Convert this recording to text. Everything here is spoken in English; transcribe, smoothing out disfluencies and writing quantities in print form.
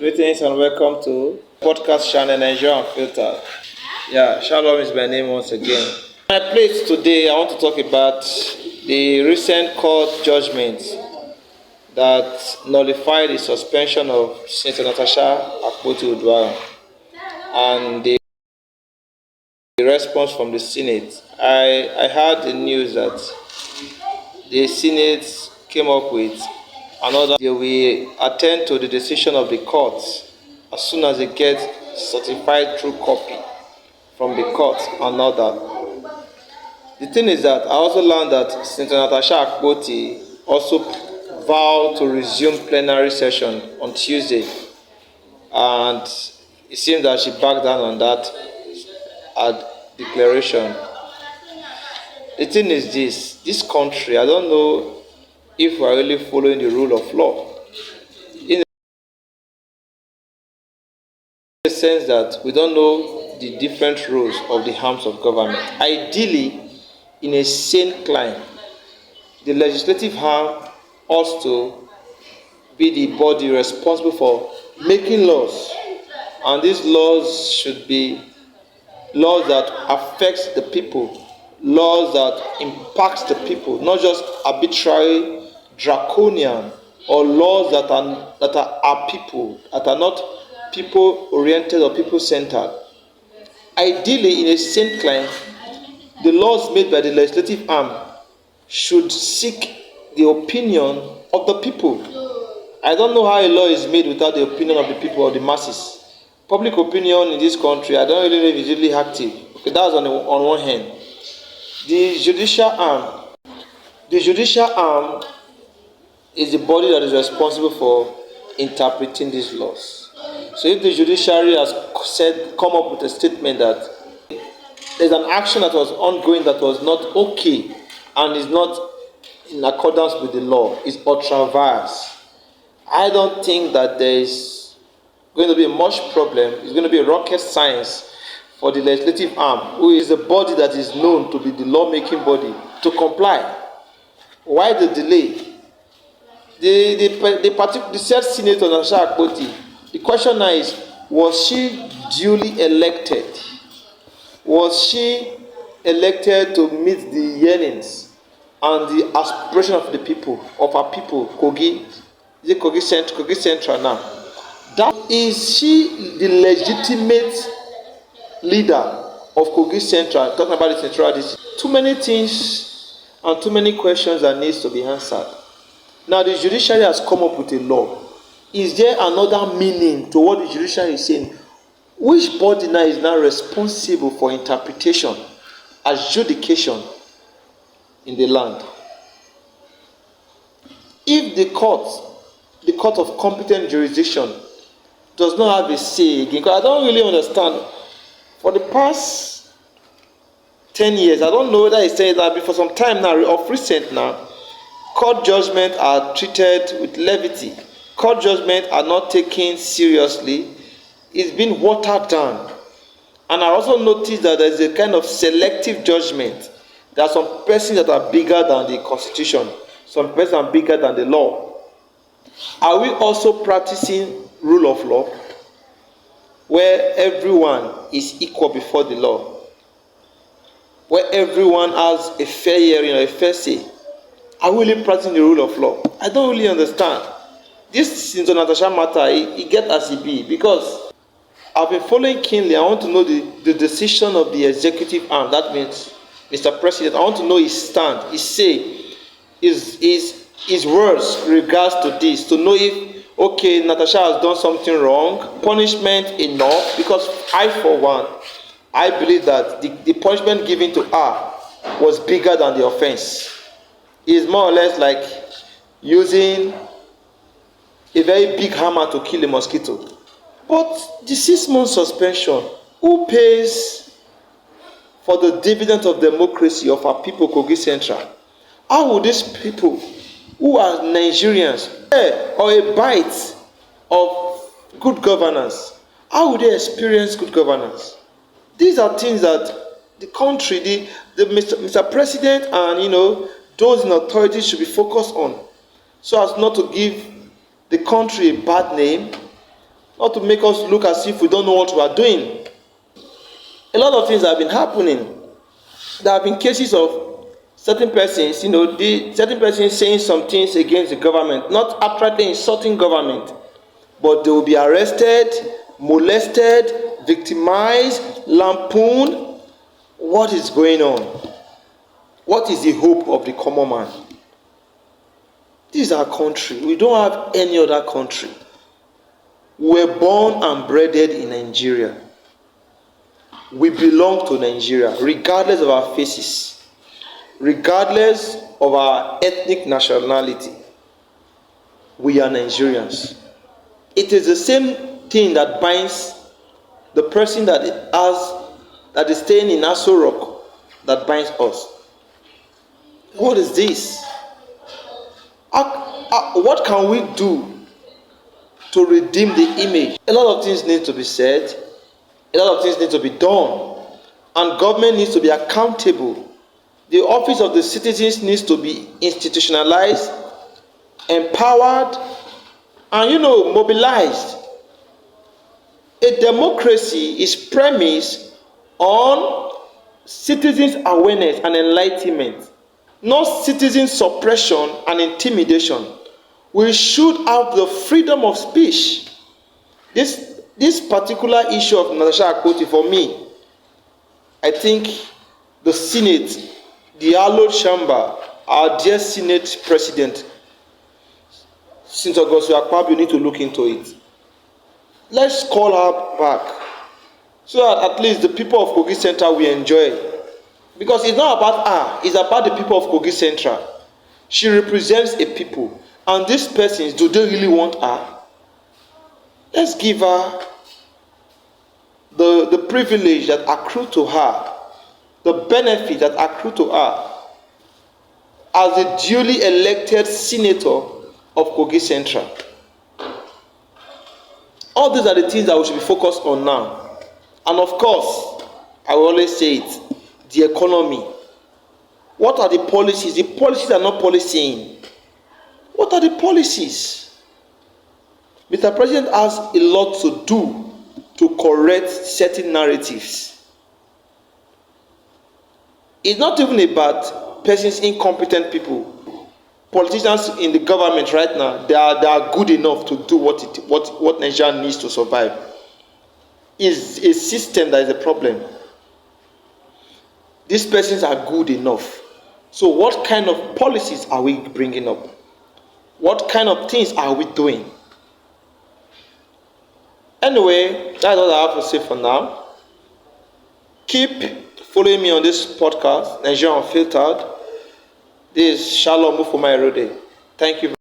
Greetings and welcome to podcast channel Nigerian Filter. Yeah, Shalom is my name once again. My place today, I want to talk about the recent court judgment that nullified the suspension of Senator Natasha Akpoti-Uduaghan and the response from the Senate. I heard the news that the Senate came up with another. They will attend to the decision of the court as soon as they get certified true copy from the court and all that. The thing is that I also learned that Senator Natasha Akpoti also vowed to resume plenary session on Tuesday, and it seems that she backed down on that declaration. The thing is this country, I don't know if we are really following the rule of law, in the sense that we don't know the different rules of the arms of government. Ideally, in a sane climate, the legislative arm ought to be the body responsible for making laws, and these laws should be laws that affect the people, laws that impact the people, not just arbitrary, draconian, or laws that are people, that are not people oriented or people centered. Ideally, in a sane climate, the laws made by the legislative arm should seek the opinion of the people. I don't know how a law is made without the opinion of the people or the masses. Public opinion in this country, I don't really know if it's really active. Okay, that's on one hand. The judicial arm is the body that is responsible for interpreting these laws. So if the judiciary has come up with a statement that there's an action that was ongoing that was not okay and is not in accordance with the law, is ultra-vires, I don't think that there is going to be much problem. It's going to be a rocket science for the legislative arm, who is a body that is known to be the lawmaking body, to comply. Why the delay? The said Senator Natasha Akpoti, the question now is, was she duly elected? Was she elected to meet the yearnings and the aspiration of the people, of our people, Kogi? Is it Kogi Central now? That is she the legitimate leader of Kogi Central? Talking about the Central District. Too many things and too many questions that needs to be answered. Now the judiciary has come up with a law. Is there another meaning to what the judiciary is saying? Which body now is now responsible for interpretation, adjudication in the land? If the court of competent jurisdiction, does not have a say again, because I don't really understand. For the past 10 years, I don't know whether it's saying that, but for some time now, of recent now, court judgments are treated with levity. Court judgments are not taken seriously. It's been watered down. And I also noticed that there's a kind of selective judgment. There are some persons that are bigger than the constitution. Some persons are bigger than the law. Are we also practicing rule of law, where everyone is equal before the law, where everyone has a fair hearing or a fair say? Are we really practicing the rule of law? I don't really understand. This Senator Natasha matter, it get as it be, because I've been following keenly. I want to know the decision of the executive arm. That means Mr. President. I want to know his stand, his say, his words regards to this, to know if, okay, Natasha has done something wrong, punishment enough, because I, for one, I believe that the punishment given to her was bigger than the offense. It is more or less like using a very big hammer to kill a mosquito. But the 6-month suspension, who pays for the dividend of democracy of our people, Kogi Central? How would these people who are Nigerians or a bite of good governance, how would they experience good governance? These are things that the country, Mr. President and those in authority should be focused on, so as not to give the country a bad name not to make us look as if we don't know what we are doing. A lot of things have been happening. There have been cases of certain persons, certain persons saying some things against the government, not outrightly insulting government, but they will be arrested, molested, victimized, lampooned. What is going on? What is the hope of the common man? This is our country. We don't have any other country. We were born and bred in Nigeria. We belong to Nigeria, regardless of our faces, regardless of our ethnic nationality. We are Nigerians. It is the same thing that binds the person that is staying in Aso Rock, that binds us. What is this? What can we do to redeem the image? A lot of things need to be said. A lot of things need to be done. And government needs to be accountable. The office of the citizens needs to be institutionalized, empowered, and mobilized. A democracy is premised on citizens' awareness and enlightenment, not citizen suppression and intimidation. We should have the freedom of speech. This particular issue of Natasha Akpoti, for me, I think the Senate, the hallowed chamber, our dear Senate President, Senator Natasha Akpoti, need to look into it. Let's call her back, so that at least the people of Kogi Central will enjoy it. Because it's not about her, it's about the people of Kogi Central. She represents a people. And these persons, do they really want her? Let's give her the privilege that accrue to her, the benefit that accrue to her as a duly elected senator of Kogi Central. All these are the things that we should be focused on now. And of course, I will always say it, the economy. What are the policies? The policies are not policing. What are the policies? Mr. President has a lot to do to correct certain narratives. It's not even about persons, incompetent people. Politicians in the government right now, they are good enough to do what Nigeria needs to survive. It's a system that is a problem. These persons are good enough. So what kind of policies are we bringing up? What kind of things are we doing? Anyway, that's all I have to say for now. Keep following me on this podcast, Nigeria Unfiltered. This is Shalom Mufuma Erode. Thank you.